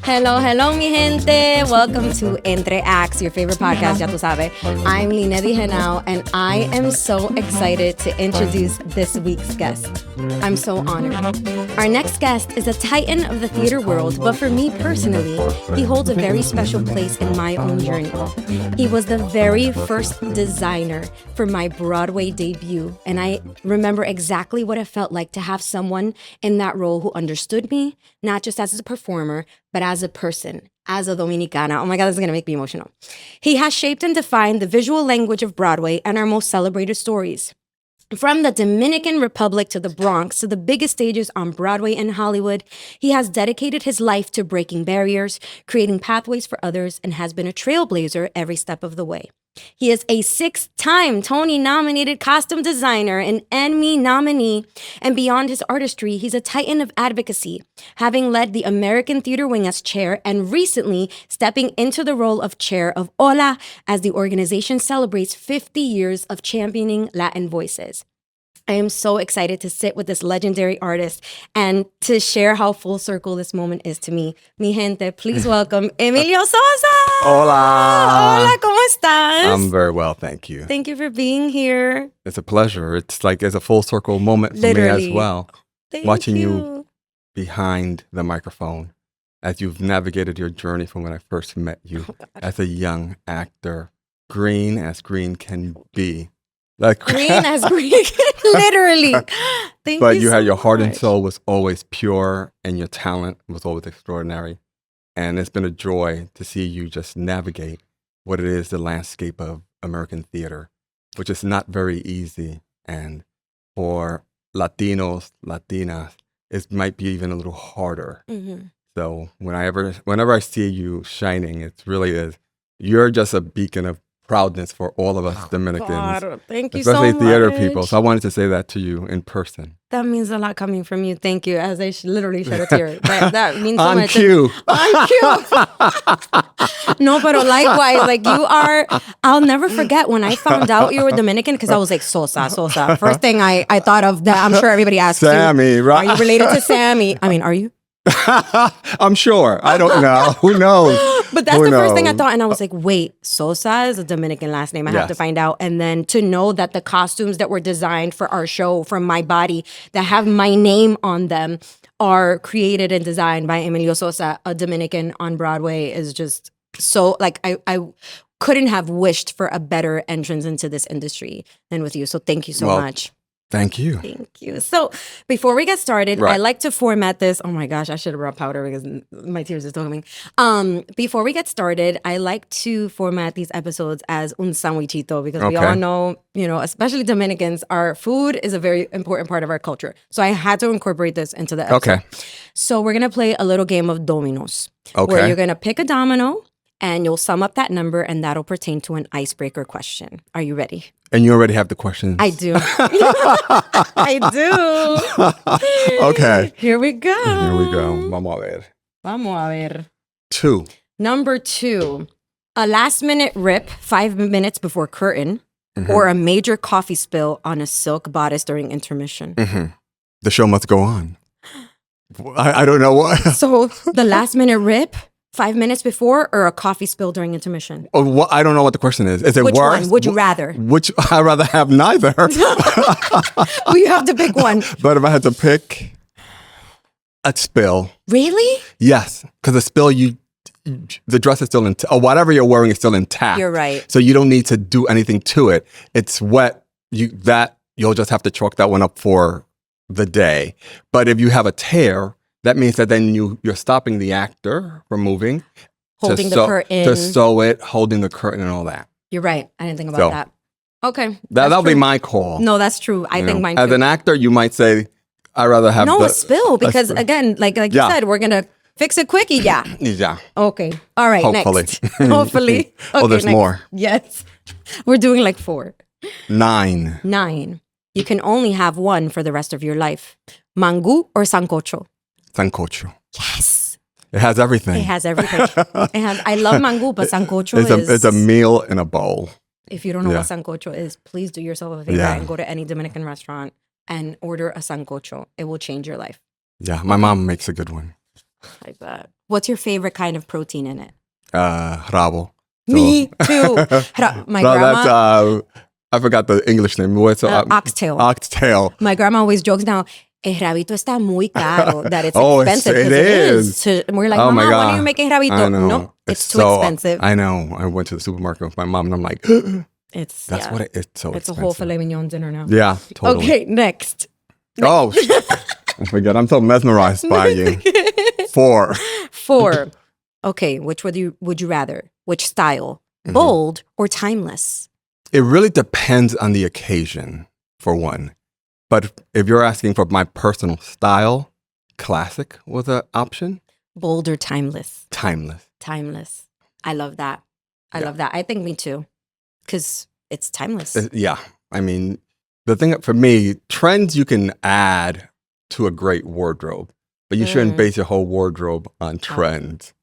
Hello, mi gente. Welcome to Entre Acts, your favorite podcast, ya tú sabes. I'm Linedy Genao, and I am so excited to introduce this week's guest. I'm so honored. Our next guest is a titan of the theater world, but for me personally, he holds a very special place in my own journey. He was the very first designer for my Broadway debut, and I remember exactly what it felt like to have someone in that role who understood me, not just as a performer, but as a person, as a Dominicana. Oh my God, this is going to make me emotional. He has shaped and defined the visual language of Broadway and our most celebrated stories. From the Dominican Republic to the Bronx to the biggest stages on Broadway and Hollywood, he has dedicated his life to breaking barriers, creating pathways for others, and has been a trailblazer every step of the way. He is a 6-time Tony-nominated costume designer, an Emmy nominee, and beyond his artistry, he's a titan of advocacy, having led the American Theater Wing as chair and recently stepping into the role of chair of Hola as the organization celebrates 50 years of championing Latin voices. I am so excited to sit with this legendary artist and to share how full circle this moment is to me. Mi gente, please welcome Emilio Sosa. Hola. Hola, ¿cómo estás? I'm very well, thank you. Thank you for being here. It's a pleasure. It's like it's a full circle moment for Literally. me as well. Thank Watching you. you behind the microphone as you've navigated your journey from when I first met you as a young actor, green as green can be. Like Green as green, literally. Thank but you you so had your heart and much. soul was always pure, and your talent was always extraordinary. And it's been a joy to see you just navigate what it is, the landscape of American theater, which is not very easy. And for Latinos, Latinas, it might be even a little harder. Mm-hmm. So whenever I see you shining, it really is, you're just a beacon of proudness for all of us Dominicans. God, thank you so especially much. theater people. So I wanted to say that to you in person. That means a lot coming from you. Thank you. As I literally shed a tear. That means so On much. cue. On cue. No, but likewise, like you are, I'll never forget when I found out you were Dominican because I was like, Sosa. First thing I thought of that, I'm sure everybody asks Sammy, you, right? are you related to Sammy? I mean, are you? I'm sure. I don't know. Who knows? But that's Who the first thing I knows? thought. And I was like, wait, Sosa is a Dominican last name. I have to Yes. find out. And then to know that the costumes that were designed for our show from my body that have my name on them are created and designed by Emilio Sosa, a Dominican on Broadway, is just so like I couldn't have wished for a better entrance into this industry than with you. So thank you so much. Thank you. Thank you. So before we get started, Right. I like to format this. Oh my gosh, I should have brought powder because my tears are talking. Before we get started, I like to format these episodes as un sandwichito because we Okay. all know, especially Dominicans, our food is a very important part of our culture. So I had to incorporate this into the episode. Okay. So we're going to play a little game of dominoes. Okay. Where you're going to pick a domino and you'll sum up that number and that'll pertain to an icebreaker question. Are you ready? And you already have the questions. I do. I do. Okay. Here we go. Here we go. Vamos a ver. Vamos a ver. 2. Number 2, a last minute rip 5 minutes before curtain Mm-hmm. or a major coffee spill on a silk bodice during intermission. Mm-hmm. The show must go on. I don't know what. So the last minute rip 5 minutes before or a coffee spill during intermission? Oh, what, I don't know what the question is. Is it Which worse? one would you rather? Which I'd rather have neither. Oh, you have to pick one. But if I had to pick a spill, Really? yes, because a spill, the dress is still or whatever you're wearing is still intact. You're right. So you don't need to do anything to it. It's wet. You'll just have to chalk that one up for the day. But if you have a tear, that means that then you're stopping the actor from moving, Holding the curtain. to sew it, holding the curtain, and all that. You're right. I didn't think about that. Okay. That'll be true. my call. No, that's true. I think mine too. As an actor, you might say, "I'd rather have a spill because spill. again, like you Yeah. said, we're gonna fix it quickie. Yeah. Yeah. Okay. All right. Hopefully. Next. Hopefully. Oh, there's next. more. Yes. We're doing like 4. 9. 9. You can only have one for the rest of your life. Mango or sancocho? Sancocho. Yes. It has everything. It has everything. I love mango, but sancocho It's a meal in a bowl. If you don't know what sancocho is, please do yourself a favor and go to any Dominican restaurant and order a sancocho. It will change your life. Yeah, my mom makes a good one. I bet. What's your favorite kind of protein in it? Rabo. Me too. My grandma. I forgot the English name. What's oxtail. Oxtail. My grandma always jokes now, el rabito está muy caro, that it's expensive. It is. So we're like, Mama, when are you making rabito? No, it's too expensive. I know. I went to the supermarket with my mom and I'm like, it's what it is. So it's expensive. A whole filet mignon dinner now. Yeah, totally. Okay, next. Oh, I forget. I'm so mesmerized by you. 4. Okay, which would you rather? Which style? Bold or timeless? It really depends on the occasion, for one. But if you're asking for my personal style, classic was an option. Bold or timeless? Timeless. I love that. I love that. I think me too. Because it's timeless. Yeah. I mean, the thing for me, trends you can add to a great wardrobe, but you shouldn't base your whole wardrobe on trends.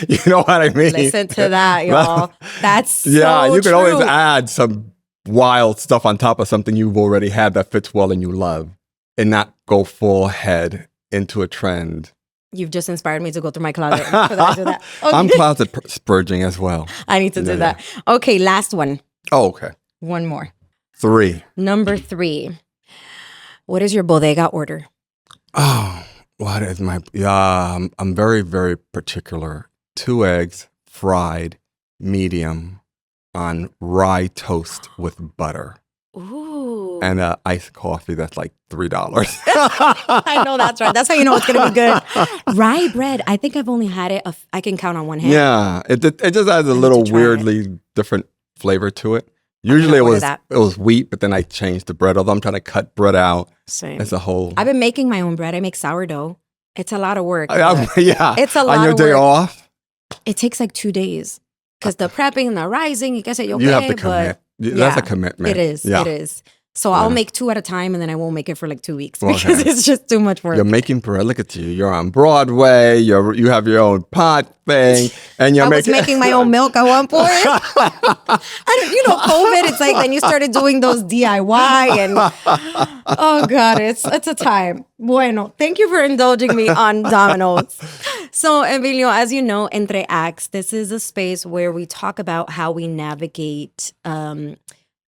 You know what I mean? Listen to that, y'all. That's so you can true. always add some wild stuff on top of something you've already had that fits well and you love, and not go full head into a trend. You've just inspired me to go through my closet. Okay. I'm closet spurging as well. I need to do that. Okay, last one. Oh, okay. One more. 3. Number 3. What is your bodega order? Oh, what is my... I'm very, very particular. 2 eggs, fried, medium, on rye toast with butter. Ooh. And iced coffee that's like $3. I know that's right. That's how you know it's going to be good. Rye bread. I think I've only had it. I can count on one hand. Yeah. It just has a little weirdly different flavor to it. Usually it was wheat, but then I changed the bread. Although I'm trying to cut bread out. Same. As a whole. I've been making my own bread. I make sourdough. It's a lot of work. Yeah. It's a lot of work. On your day off? It takes like 2 days. Because the prepping and the rising, you guess you have to commit. That's a commitment. It is. Yeah. It is. So I'll make 2 at a time, and then I won't make it for like 2 weeks because it's just too much work. You're making bread. Look at you. You're on Broadway. You have your own pot thing, and I was making my own milk at one point. COVID. It's like then you started doing those DIY, and oh god, it's a time. Bueno, thank you for indulging me on dominoes. So, Emilio, as you know, Entre Acts, this is a space where we talk about how we navigate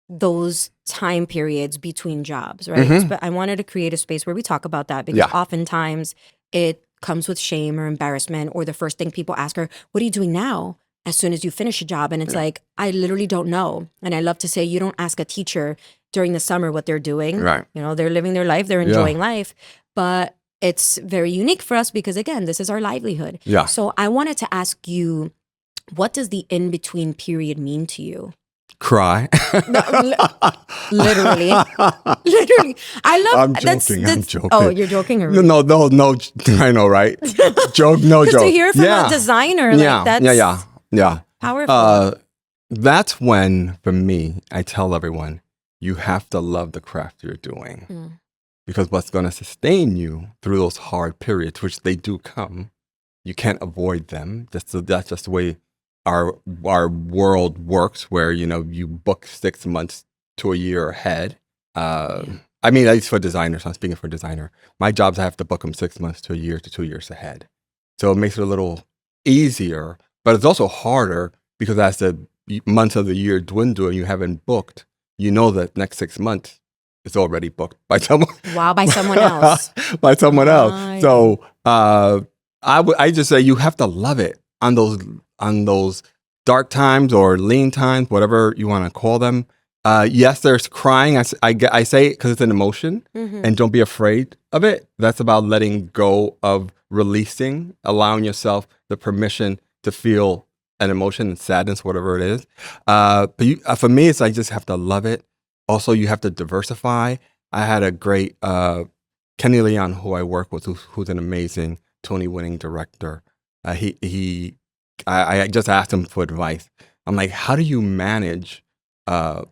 those time periods between jobs, right? Mm-hmm. But I wanted to create a space where we talk about that because oftentimes it comes with shame or embarrassment, or the first thing people ask are, what are you doing now? As soon as you finish a job. And it's like, I literally don't know. And I love to say, you don't ask a teacher during the summer what they're doing. Right. You know, they're living their life, they're enjoying life. But it's very unique for us because, again, this is our livelihood. Yeah. So I wanted to ask you, what does the in-between period mean to you? Cry. Literally. I love. I'm joking. Oh, you're joking, or no. I know, right? Joke. To hear from a designer, that's powerful. That's when, for me, I tell everyone, you have to love the craft you're doing, because what's going to sustain you through those hard periods, which they do come, you can't avoid them. That's just the way our world works, where you book 6 months to a year ahead. I mean, at least for designers, I'm speaking for designer. My jobs, I have to book them 6 months to a year to 2 years ahead. So it makes it a little easier, but it's also harder because as the months of the year dwindle and you haven't booked, you know that next 6 months is already booked by someone. Wow, by someone else. By someone else. So I just say you have to love it on those dark times or lean times, whatever you want to call them. Yes, there's crying. I say it because it's an emotion, and don't be afraid of it. That's about letting go of releasing, allowing yourself the permission to feel an emotion and sadness, whatever it is. But for me, it's I just have to love it. Also, you have to diversify. I had a great Kenny Leon, who I work with, who's an amazing Tony-winning director. I just asked him for advice. I'm like, how do you manage a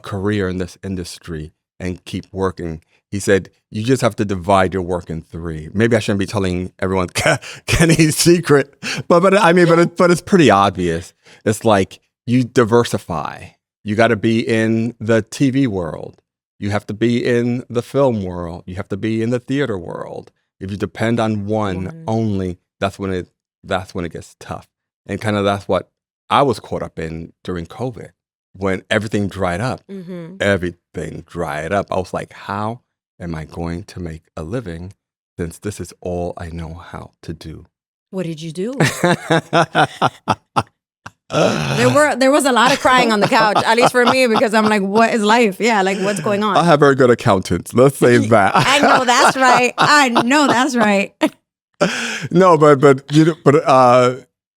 career in this industry and keep working? He said, you just have to divide your work in 3. Maybe I shouldn't be telling everyone Kenny's secret, but it's pretty obvious. It's like you diversify. You got to be in the TV world. You have to be in the film world. You have to be in the theater world. If you depend on one only, that's when it gets tough. And kind of that's what I was caught up in during COVID. When everything dried up, everything dried up. I was like, how am I going to make a living since this is all I know how to do? What did you do? There was a lot of crying on the couch, at least for me, because I'm like, what is life? Yeah, like what's going on? I have very good accountants. Let's say that. I know that's right. I know that's right. No, but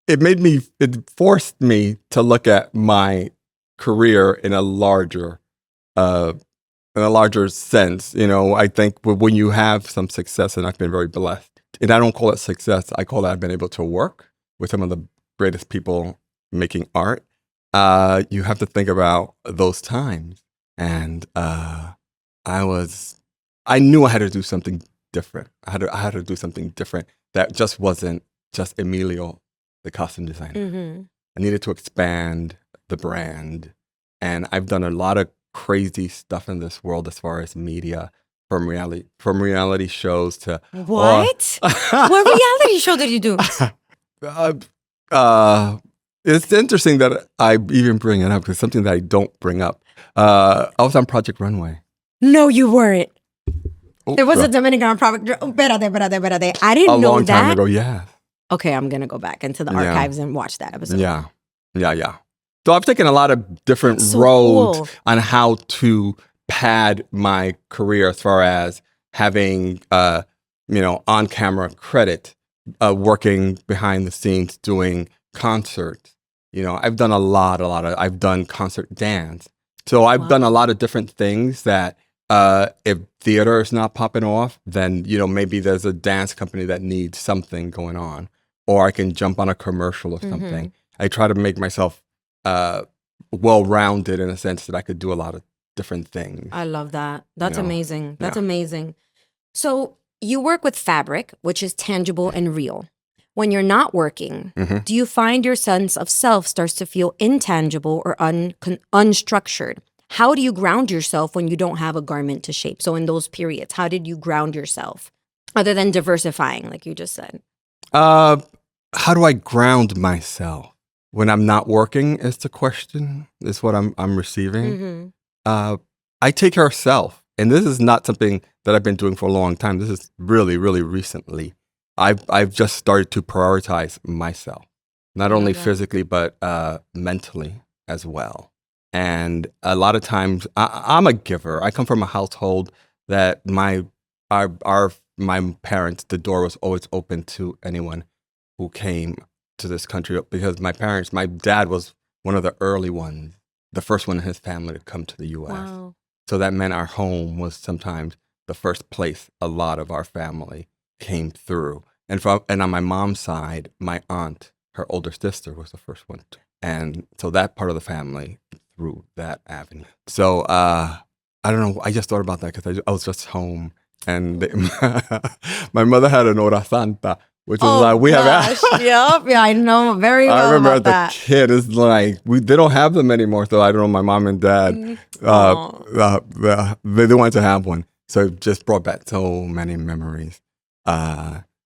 it forced me to look at my career in a larger sense. I think when you have some success, and I've been very blessed, and I don't call it success, I call it I've been able to work with some of the greatest people making art. You have to think about those times, and I knew I had to do something different. I had to do something different that just wasn't just Emilio, the costume designer. I needed to expand the brand, and I've done a lot of crazy stuff in this world as far as media, from reality shows to what? What reality show did you do? It's interesting that I even bring it up because it's something that I don't bring up. I was on Project Runway. No, you weren't. There was a Dominican project. Espérate. I didn't know that. A long time ago, yeah. Okay, I'm going to go back into the archives and watch that episode. Yeah. So I've taken a lot of different roads on how to pad my career as far as having, on-camera credit, working behind the scenes, doing concerts. I've done I've done concert dance. So I've done a lot of different things that if theater is not popping off, then, maybe there's a dance company that needs something going on, or I can jump on a commercial or something. I try to make myself well-rounded in a sense that I could do a lot of different things. I love that. That's amazing. That's amazing. So you work with fabric, which is tangible and real. When you're not working, do you find your sense of self starts to feel intangible or unstructured? How do you ground yourself when you don't have a garment to shape? So in those periods, how did you ground yourself other than diversifying, like you just said? How do I ground myself when I'm not working is the question, is what I'm receiving. I take care of self. And this is not something that I've been doing for a long time. This is really, really recently. I've just started to prioritize myself, not only physically, but mentally as well. And a lot of times I'm a giver. I come from a household that my parents, the door was always open to anyone who came to this country, because my dad was one of the early ones, the first one in his family to come to the U.S. Wow. So that meant our home was sometimes the first place a lot of our family came through. And on my mom's side, my aunt, her older sister, was the first one. And so that part of the family through that avenue. So I don't know. I just thought about that because I was just home, and my mother had an hora santa, which is like we have. Yep, yeah, I know very well. I remember about as a kid, it's like they don't have them anymore. So I don't know. My mom and dad, they wanted to have one, so it just brought back so many memories.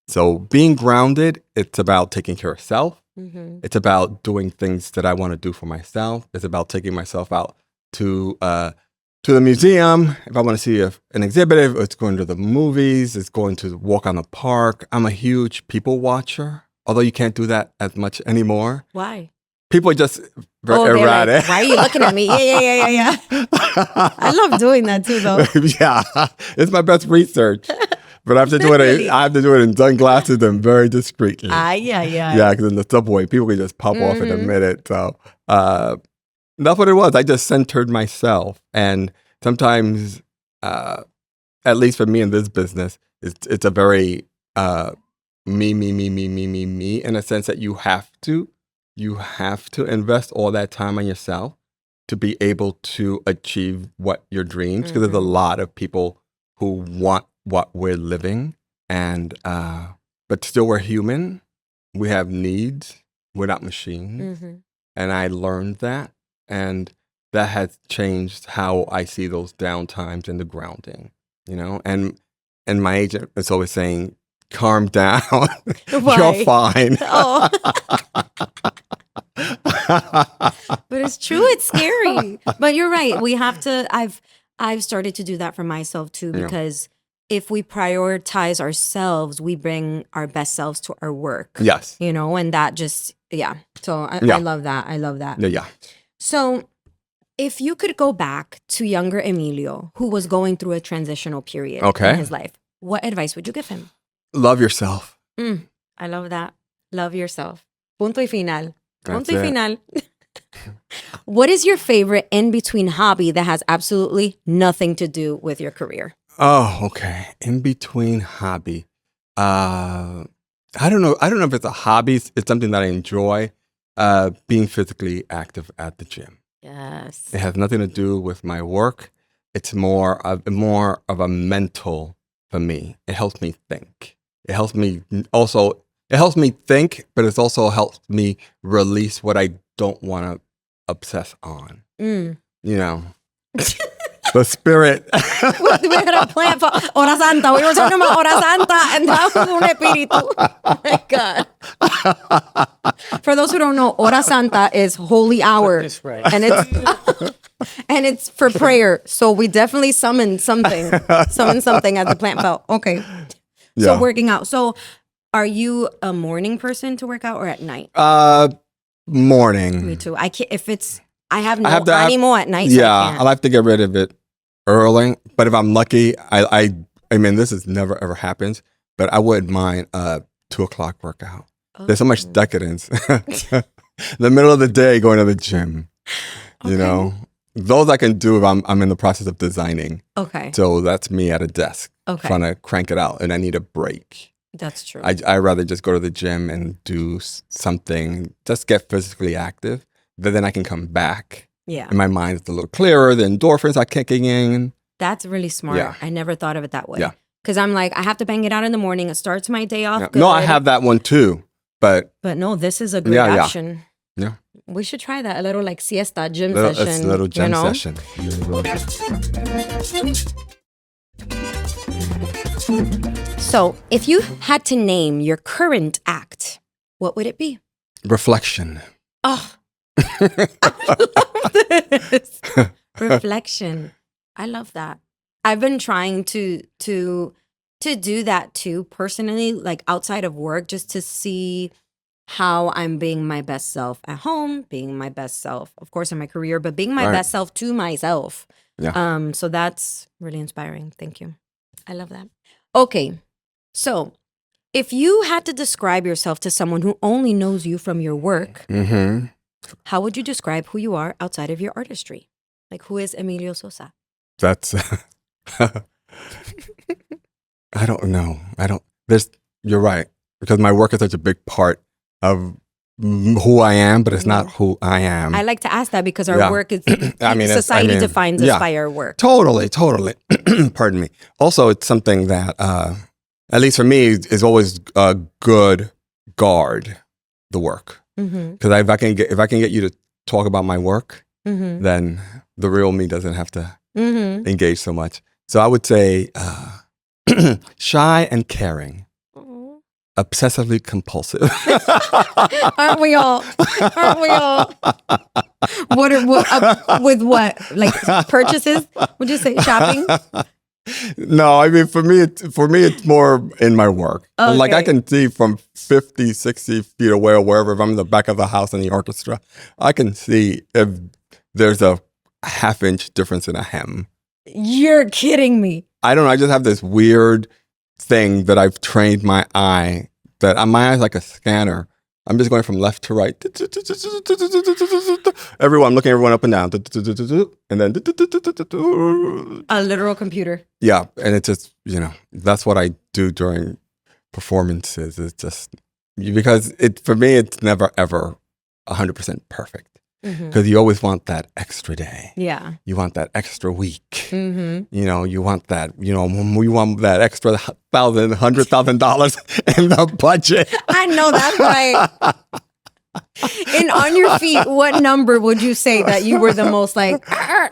So being grounded, it's about taking care of self. It's about doing things that I want to do for myself. It's about taking myself out to the museum. If I want to see an exhibit, it's going to the movies. It's going to walk on the park. I'm a huge people watcher, although you can't do that as much anymore. Why? People are just very erratic. Like, why are you looking at me? Yeah. I love doing that too, though. Yeah, it's my best research. But I have to do it in sunglasses and very discreetly. Yeah. Yeah, because in the subway, people can just pop off in a minute. So that's what it was. I just centered myself. And sometimes, at least for me in this business, it's a very me in a sense that you have to invest all that time on yourself to be able to achieve your dreams. Because there's a lot of people who want what we're living, and but still we're human. We have needs. We're not machines. And I learned that, and that has changed how I see those downtimes and the grounding, you know? And my agent is always saying, calm down. You're fine. Oh. But it's true. It's scary. But you're right. We have to, I've started to do that for myself too, because if we prioritize ourselves, we bring our best selves to our work. Yes. You know, and that just, So I love that. I love that. Yeah. So if you could go back to younger Emilio, who was going through a transitional period in his life, what advice would you give him? Love yourself. I love that. Love yourself. Punto y final. That's Punto y final. What is your favorite in-between hobby that has absolutely nothing to do with your career? Oh, okay. In-between hobby. I don't know. I don't know if it's a hobby. It's something that I enjoy. Being physically active at the gym. Yes. It has nothing to do with my work. It's more of a mental for me. It helps me think. It helps me think, but it also helps me release what I don't want to obsess on. You know, the spirit. We had a plan for Hora Santa. We were talking about Hora Santa, and that was un espíritu. Oh my God. For those who don't know, Hora Santa is holy hour. That's right. And it's for prayer. So we definitely summon something at the plant felt. Okay. So working out. So are you a morning person to work out or at night? Morning. Me too. I can't, I have no animo at night. Yeah, so I like to get rid of it early. But if I'm lucky, I mean, this has never ever happened, but I wouldn't mind a 2:00 workout. Oh. There's so much decadence. The middle of the day going to the gym. Okay. You know, those I can do if I'm in the process of designing. Okay. So that's me at a desk trying to crank it out, and I need a break. That's true. I'd rather just go to the gym and do something, just get physically active. But then I can come back. Yeah. And my mind is a little clearer. The endorphins are kicking in. That's really smart. Yeah. I never thought of it that way. Yeah. Because I'm like, I have to bang it out in the morning. It starts my day off good. No, I have that one too. But no, this is a great option. Yeah. We should try that. A little like siesta gym session. It's a little gym session. So if you had to name your current act, what would it be? Reflection. Oh, I love this. Reflection. I love that. I've been trying to do that too, personally, like outside of work, just to see how I'm being my best self at home, being my best self, of course, in my career, but being my best self to myself. Yeah. So that's really inspiring. Thank you. I love that. Okay. So if you had to describe yourself to someone who only knows you from your work, how would you describe who you are outside of your artistry? Like, who is Emilio Sosa? That's, I don't know. You're right. Because my work is such a big part of who I am, but it's not who I am. I like to ask that because our work is, society defines us by our work. Totally. Pardon me. Also, it's something that, at least for me, is always a good guard, the work. Because if I can get you to talk about my work, then the real me doesn't have to engage so much. So I would say shy and caring. Obsessively compulsive. Aren't we all? With what? Like purchases? Would you say shopping? No, I mean, for me, it's more in my work. Okay. Like I can see from 50, 60 feet away or wherever, if I'm in the back of the house in the orchestra, I can see if there's a half-inch difference in a hem. You're kidding me. I don't know. I just have this weird thing that I've trained my eye, that my eye's like a scanner. I'm just going from left to right. I'm looking everyone up and down. And then a literal computer. Yeah. And it's just, that's what I do during performances. It's just because for me, it's never ever 100% perfect. Because you always want that extra day. Yeah. You want that extra week. You want that, we want that extra $100,000 in the budget. I know, that's right. And on your feet, what number would you say that you were the most like,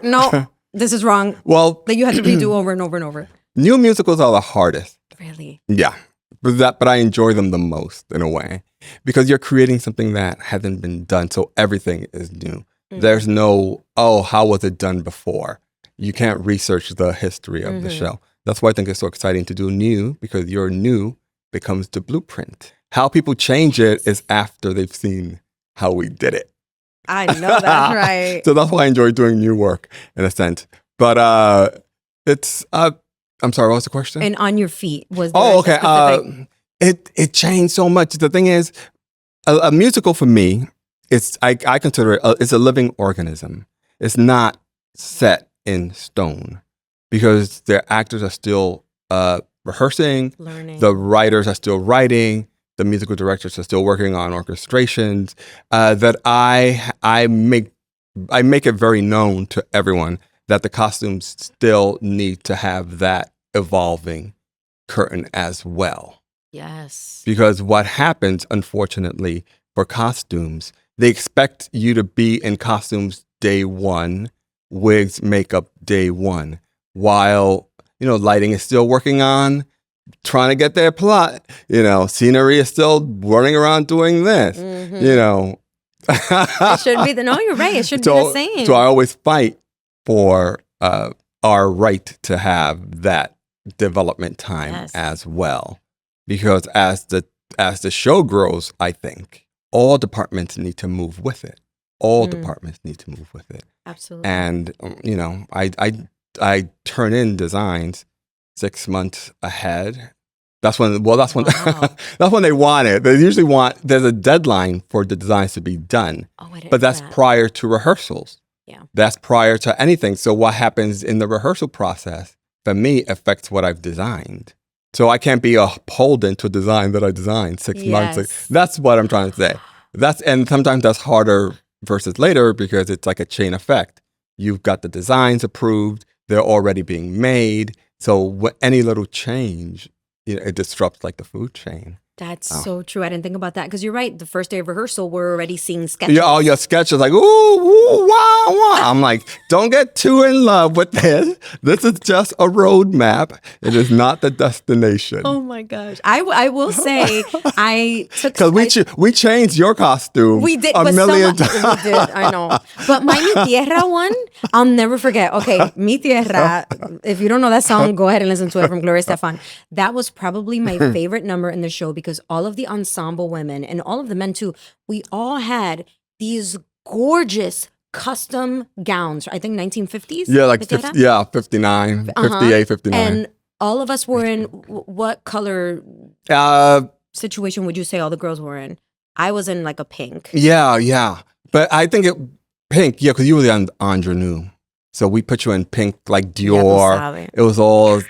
no, this is wrong? Well, That you had to redo over and over and over. new musicals are the hardest. Really? Yeah. But I enjoy them the most in a way because you're creating something that hasn't been done. So everything is new. There's no, how was it done before? You can't research the history of the show. That's why I think it's so exciting to do new, because your new becomes the blueprint. How people change it is after they've seen how we did it. I know that's right. So that's why I enjoy doing new work in a sense. But it's, I'm sorry, what was the question? And on your feet, was there okay. It changed so much. The thing is, a musical for me, I consider it, it's a living organism. It's not set in stone because the actors are still rehearsing, learning. The writers are still writing, the musical directors are still working on orchestrations. That I make it very known to everyone that the costumes still need to have that evolving curtain as well. Yes. Because what happens, unfortunately, for costumes, they expect you to be in costumes day one, wigs, makeup day one, while, lighting is still working on trying to get their plot. Scenery is still running around doing this, It should be no, you're right. It should be the same. So I always fight for our right to have that development time as well. Because as the show grows, I think all departments need to move with it. All departments need to move with it. Absolutely. And I turn in designs 6 months ahead. That's when that's when they want it. They usually there's a deadline for the designs to be done. But that's prior to rehearsals. Yeah. That's prior to anything. So what happens in the rehearsal process for me affects what I've designed. So I can't be beholden to a design that I designed 6 months ago. That's what I'm trying to say. And sometimes that's harder versus later because it's like a chain effect. You've got the designs approved. They're already being made. So any little change, it disrupts like the food chain. That's so true. I didn't think about that because you're right. The first day of rehearsal, we're already seeing sketches. Yeah, all your sketches like, ooh, wow, wow. I'm like, don't get too in love with this. This is just a roadmap. It is not the destination. Oh my gosh. I will say I took... Because we changed your costume we did, a million times. We did, I know. But my Mi Tierra one, I'll never forget. Okay, Mi Tierra, if you don't know that song, go ahead and listen to it from Gloria Estefan. That was probably my favorite number in the show because all of the ensemble women and all of the men too, we all had these gorgeous custom gowns. I think 1950s. Yeah, 59, 58, 59. And all of us were in what color situation would you say all the girls were in? I was in like a pink. Yeah. But I think pink, because you were the ingenue. So we put you in pink like Dior. It was all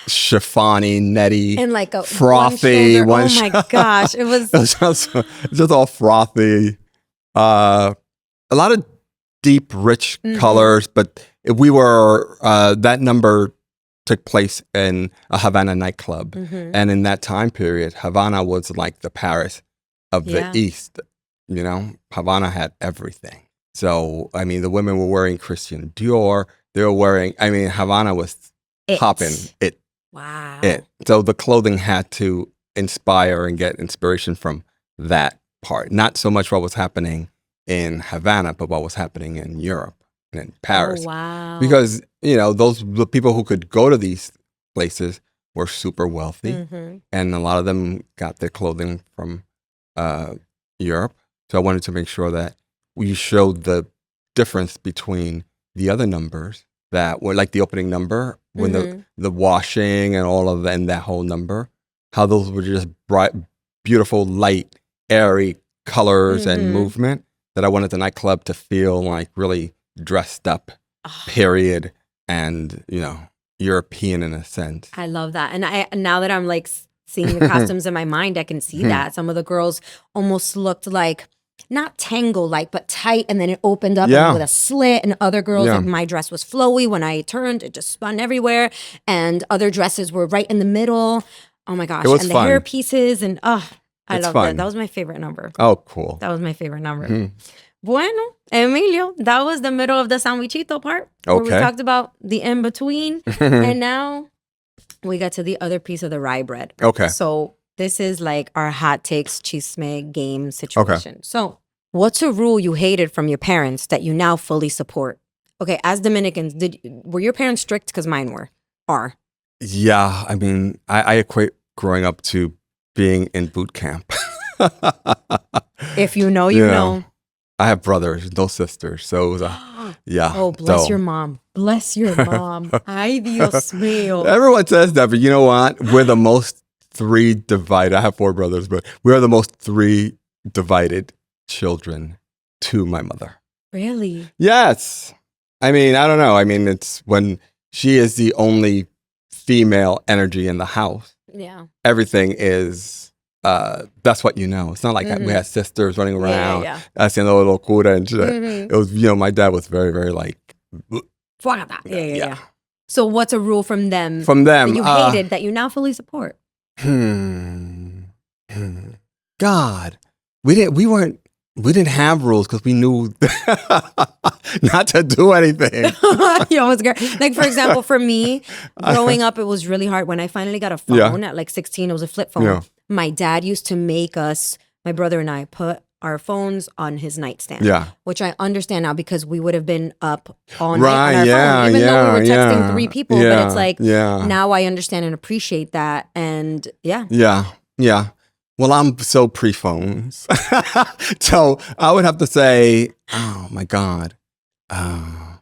chiffony, netty, and like a frothy. Oh my gosh, it was just all frothy. A lot of deep, rich colors, but we were that number took place in a Havana nightclub, and in that time period, Havana was like the Paris of the East. Havana had everything. So I mean, the women were wearing Christian Dior. They were wearing. I mean, Havana was popping it. Wow. So the clothing had to inspire and get inspiration from that part. Not so much what was happening in Havana, but what was happening in Europe and in Paris. Oh, wow. Because, the people who could go to these places were super wealthy. And a lot of them got their clothing from Europe. So I wanted to make sure that we showed the difference between the other numbers that were like the opening number, when the washing and all of that, and that whole number, how those were just bright, beautiful, light, airy colors and movement, that I wanted the nightclub to feel like really dressed up, period, and, European in a sense. I love that. And now that I'm like seeing the costumes in my mind, I can see that. Some of the girls almost looked like, not tangle-like, but tight, and then it opened up with a slit, and other girls, like my dress was flowy. When I turned, it just spun everywhere, and other dresses were right in the middle. Oh my gosh. It was and fun. The hair pieces, and I I love that. That was my favorite number. Oh, cool. That was my favorite number. Bueno, Emilio, that was the middle of the sandwichito part. Okay. Where we talked about the in-between. And now we got to the other piece of the rye bread. Okay. So this is like our hot takes chisme game situation. Okay. So what's a rule you hated from your parents that you now fully support? Okay, as Dominicans, were your parents strict? Because mine are. Yeah, I mean, I equate growing up to being in boot camp. If you know, you know. I have brothers, no sisters, so it was yeah. Oh, bless your mom. Bless your mom. Ay, Dios mío. Everyone says that, but you know what? We're the most three divided. I have 4 brothers, but we're the most 3 divided children to my mother. Really? Yes. I mean, I don't know. I mean, it's when she is the only female energy in the house. Yeah. Everything is, that's what you know. It's not like we had sisters running around, haciendo locura and shit. It was, my dad was very, very like, yeah. So what's a rule from them? From them. That you hated that you now fully support? God, we didn't have rules because we knew not to do anything. Yo, it's great. Like, for example, for me, growing up, it was really hard. When I finally got a phone at like 16, it was a flip phone. Yeah. My dad used to make us, my brother and I, put our phones on his nightstand. Yeah. Which I understand now because we would have been up all night on our phone. Even though we were texting 3 people. But it's like, now I understand and appreciate that. And Yeah. Well, I'm so pre-phones. So I would have to say, oh my God.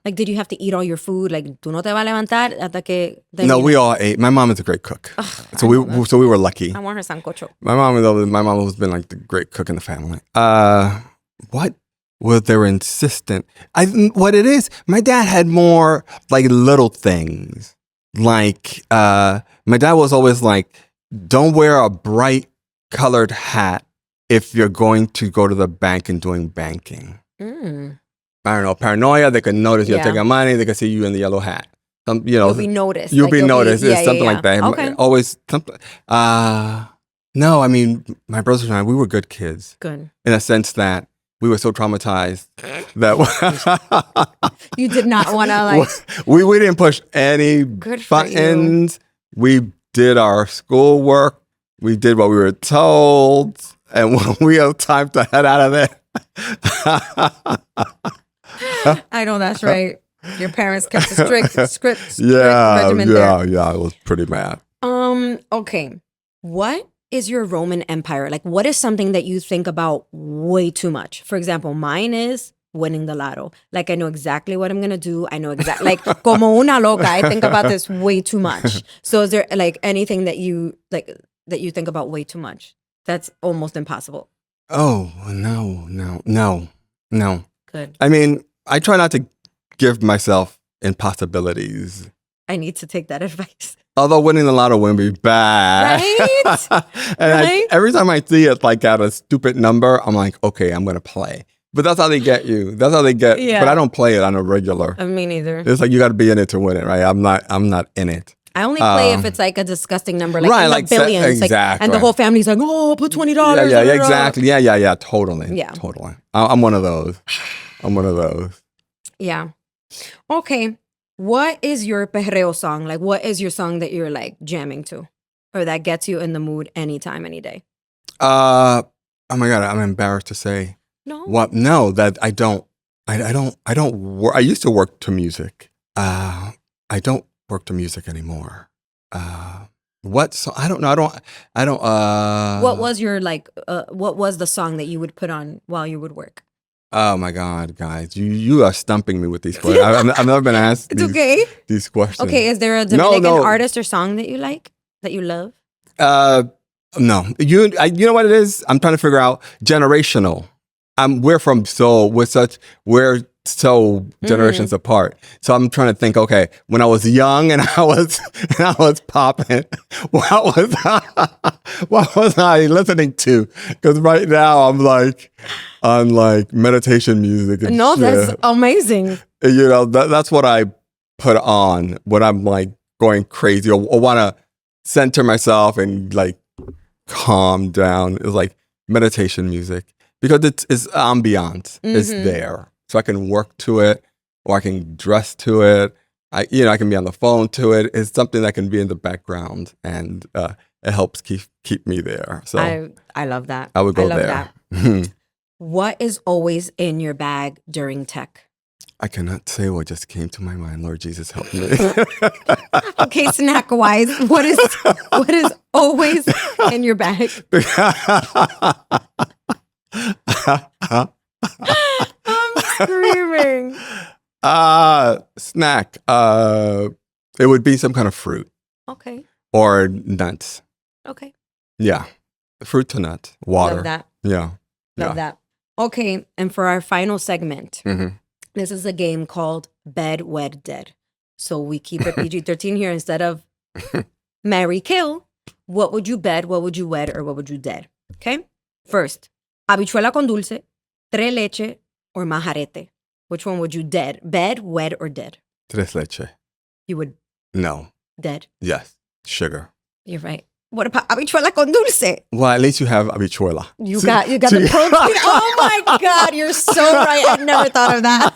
Like, did you have to eat all your food? Like, tú no te vas a levantar hasta que... No, we all ate. My mom is a great cook. So we were lucky. I want her sancocho. My mom has been like the great cook in the family. What? Well, they were insistent. What it is, my dad had more like little things. Like, my dad was always like, don't wear a bright colored hat if you're going to go to the bank and doing banking. I don't know, paranoia. They can notice you're taking money. They can see you in the yellow hat. You'll be noticed. You'll be noticed. It's something like that. Okay. Always something. No, I mean, my brothers and I, we were good kids. Good. In a sense that we were so traumatized that you did not want to like. We didn't push any buttons. We did our schoolwork. We did what we were told, and when we have time to head out of there. I know that's right. Your parents kept a strict regimen there. Yeah, I was pretty mad. Okay. What is your Roman Empire? Like, what is something that you think about way too much? For example, mine is winning the lotto. Like, I know exactly what I'm going to do. I know exactly, like, como una loca, I think about this way too much. So is there, like, anything that you think about way too much? That's almost impossible. Oh, no. Good. I mean, I try not to give myself impossibilities. I need to take that advice. Although winning the lotto wouldn't be bad. Right? And every time I see it like at a stupid number, I'm like, okay, I'm going to play. But that's how they get you. That's how they get. Yeah. But I don't play it on a regular. Me neither. It's like you got to be in it to win it, right? I'm not in it. I only play if it's like a disgusting number, like in the billions. Exactly. And the whole family's like, oh, put $20. Yeah, exactly. Yeah, totally. Yeah. Totally. I'm one of those. Yeah. Okay. What is your perreo song? Like, what is your song that you're like jamming to? Or that gets you in the mood anytime, any day? Oh my God, I'm embarrassed to say. No. What? No, that I don't. I used to work to music. I don't work to music anymore. What song? I don't know. I don't. What was your what was the song that you would put on while you would work? Oh my God, guys, you are stumping me with these questions. I've never been asked. These questions. Okay, is there a Dominican artist or song that you like, that you love? No. You know what it is? I'm trying to figure out generational. We're so generations apart. So I'm trying to think, okay, when I was young and I was popping, what was I listening to? Because right now I'm like on like meditation music and no, shit. That's amazing. You know, that's what I put on when I'm like going crazy or want to center myself and like calm down. It's like meditation music, because it's ambient. It's there. So I can work to it, or I can dress to it. I can be on the phone to it. It's something that can be in the background, and it helps keep me there. So I love that. I would go love there. That. What is always in your bag during tech? I cannot say what just came to my mind. Lord Jesus, help me. Okay, snack wise, what is always in your bag? I'm screaming. Snack. It would be some kind of fruit. Okay. Or nuts. Okay. Yeah. Fruit to nut. Water. Love that. Yeah. Love that. Okay, and for our final segment, this is a game called Bed, Wed, Dead. So we keep it PG-13 here. Instead of marry, kill, what would you bed, what would you wed, or what would you dead? Okay? First, habichuela con dulce, tres leche, or majarete. Which one would you dead? Bed, wed, or dead? Tres leche. You would No. dead. Yes. Sugar. You're right. What about habichuela con dulce? Well, at least you have habichuela. You got the protein. Oh my God, you're so right. I've never thought of that.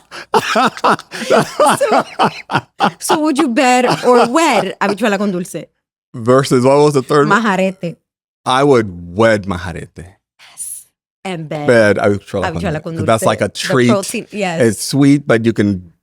So would you bed or wed habichuela con dulce? Versus, what was the third one? Majarete. I would wed majarete. Yes. And bed Habichuela con dulce. That's like a treat. The protein, yes. It's sweet, but you can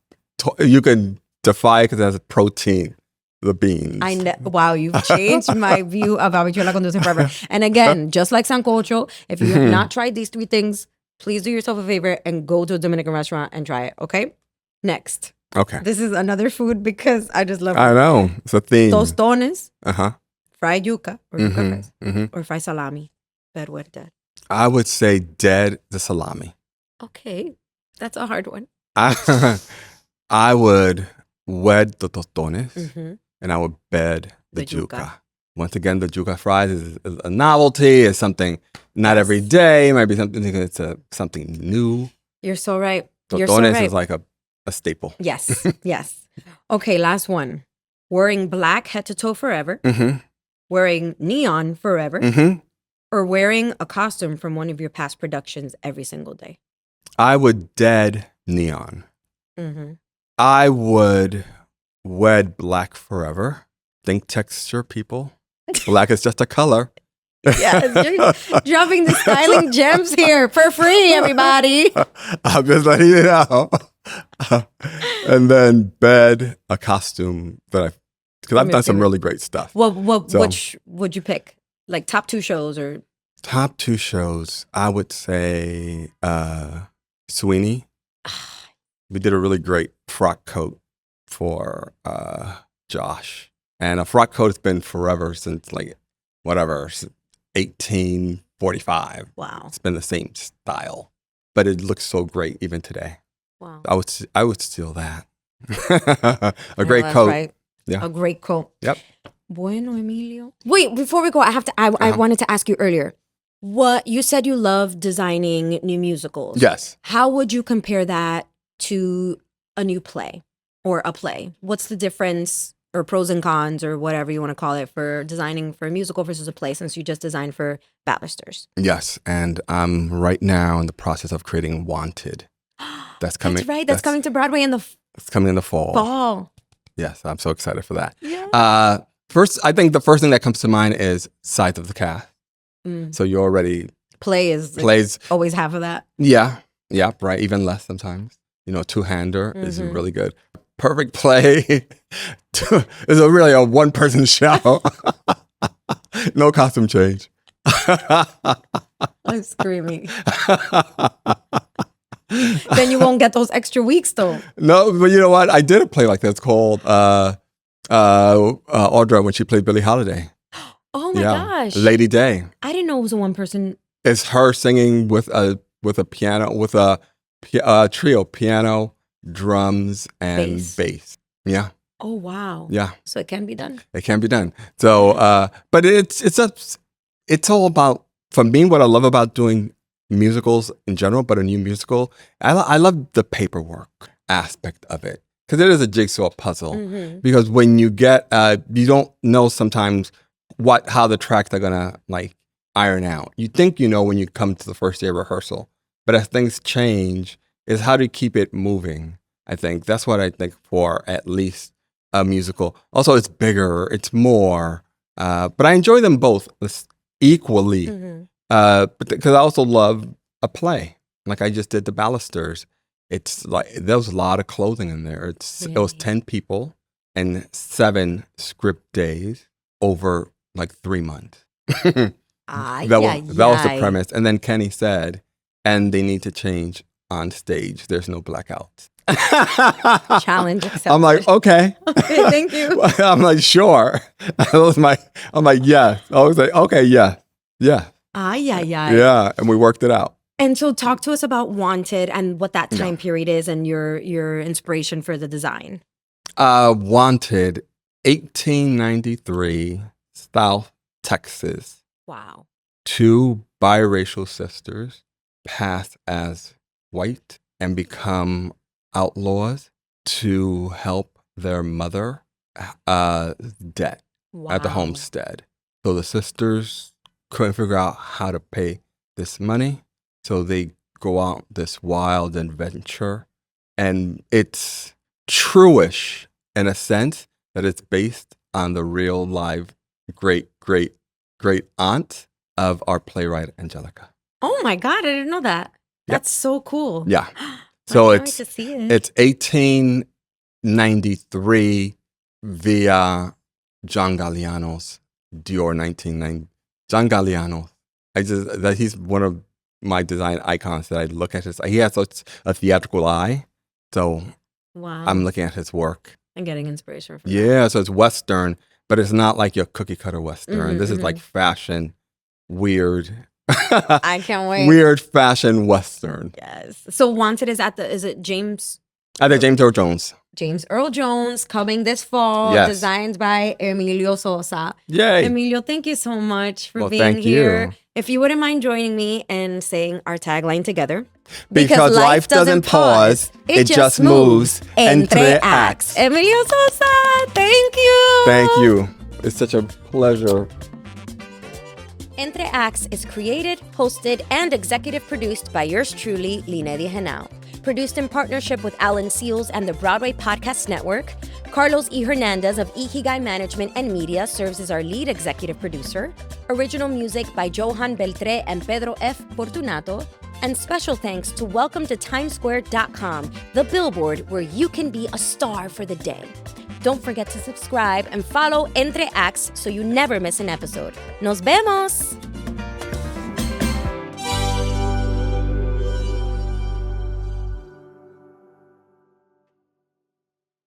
defy it because it has protein. The beans. Wow, you've changed my view of habichuela con dulce forever. And again, just like sancocho, if you have not tried these 3 things, please do yourself a favor and go to a Dominican restaurant and try it, okay? Next. Okay. This is another food because I just love it. I know. It's a theme. Tostones, Uh-huh. fried yuca, or yuca fries, or fried salami. Bed, wed, dead. I would say dead the salami. Okay. That's a hard one. I would wed the tostones. And I would bed the yuca. Once again, the yuca fries is a novelty. It's something not every day. It might be something. It's something new. You're so right. Tostones is like a staple. Yes, yes. Okay, last one. Wearing black head to toe forever. Wearing neon forever. Or wearing a costume from one of your past productions every single day. I would dead neon. I would wed black forever. Think texture, people. Black is just a color. Yes, you're dropping the styling gems here for free, everybody. I'm just letting you know. And then bed a costume because I've done some really great stuff. Which would you pick? Like top 2 shows or? Top 2 shows, I would say Sweeney. We did a really great frock coat for Josh. And a frock coat has been forever since 1845. Wow. It's been the same style. But it looks so great even today. Wow. I would steal that. A great coat. Right. Yeah. A great coat. Yep. Bueno, Emilio. Wait, before we go, I wanted to ask you earlier. What you said you love designing new musicals. Yes. How would you compare that to a new play or a play? What's the difference or pros and cons or whatever you want to call it for designing for a musical versus a play, since you just designed for Ballasters? Yes. And I'm right now in the process of creating Wanted. That's coming. That's right. That's coming to Broadway in the It's coming in the fall. Fall. Yes. I'm so excited for that. Yeah. I think the first thing that comes to mind is size of the cast. So you already... Plays always half of that. Yeah. Yeah. Right. Even less sometimes. Two-hander is really good. Perfect play. It's really a one-person show. No costume change. I'm screaming. Then you won't get those extra weeks, though. No, but you know what? I did a play like that. It's called Audra when she played Billie Holiday. Oh my gosh. Lady Day. I didn't know it was a one person. It's her singing with a piano, with a trio, piano, drums, and bass. Yeah. Oh, wow. Yeah. So it can be done. It can be done. So, but it's all about, for me, what I love about doing musicals in general, but a new musical, I love the paperwork aspect of it, because it is a jigsaw puzzle. Because when you get, you don't know sometimes how the tracks are gonna iron out. You think you know when you come to the first day of rehearsal, but as things change, is how to keep it moving. I think that's what I think for at least a musical. Also, it's bigger, it's more, but I enjoy them both equally. But because I also love a play, like I just did the Ballisters. It's like there was a lot of clothing in there. It was 10 people and 7 script days over like 3 months. That was the premise. And then Kenny said, and they need to change on stage. There's no blackouts. Challenge accepted. I'm like, okay. Thank you. I'm like, sure. I'm like, yeah. I was like, okay, yeah. Yeah. Yeah. And we worked it out. And so talk to us about Wanted and what that time period is and your inspiration for the design. Wanted, 1893, South Texas. Wow. 2 biracial sisters pass as white and become outlaws to help their mother debt at the homestead. So the sisters couldn't figure out how to pay this money. So they go out this wild adventure. And it's true-ish in a sense that it's based on the real live great aunt of our playwright Angelica. Oh my God, I didn't know that. That's so cool. Yeah. So it's 1893 via John Galliano's Dior 1990. John Galliano. He's one of my design icons that I look at. He has such a theatrical eye. So I'm looking at his work. And getting inspiration from that. So it's Western, but it's not like your cookie cutter Western. This is like fashion, weird. I can't wait. Weird fashion Western. Yes. So Wanted is is it James? At the James Earl Jones. James Earl Jones coming this fall. Yes. Designed by Emilio Sosa. Yay. Emilio, thank you so much for being here. You. If you wouldn't mind joining me and saying our tagline together. Because life doesn't pause, it just moves. Entre Acts. Emilio Sosa, thank you. Thank you. It's such a pleasure. Entre Acts is created, hosted, and executive produced by yours truly, Linedy Genao. Produced in partnership with Alan Seals and the Broadway Podcast Network. Carlos E. Hernandez of Ikigai Management and Media serves as our lead executive producer. Original music by Johan Beltre and Pedro F. Fortunato. And special thanks to WelcomeToTimesSquare.com, the billboard where you can be a star for the day. Don't forget to subscribe and follow Entre Acts so you never miss an episode. Nos vemos!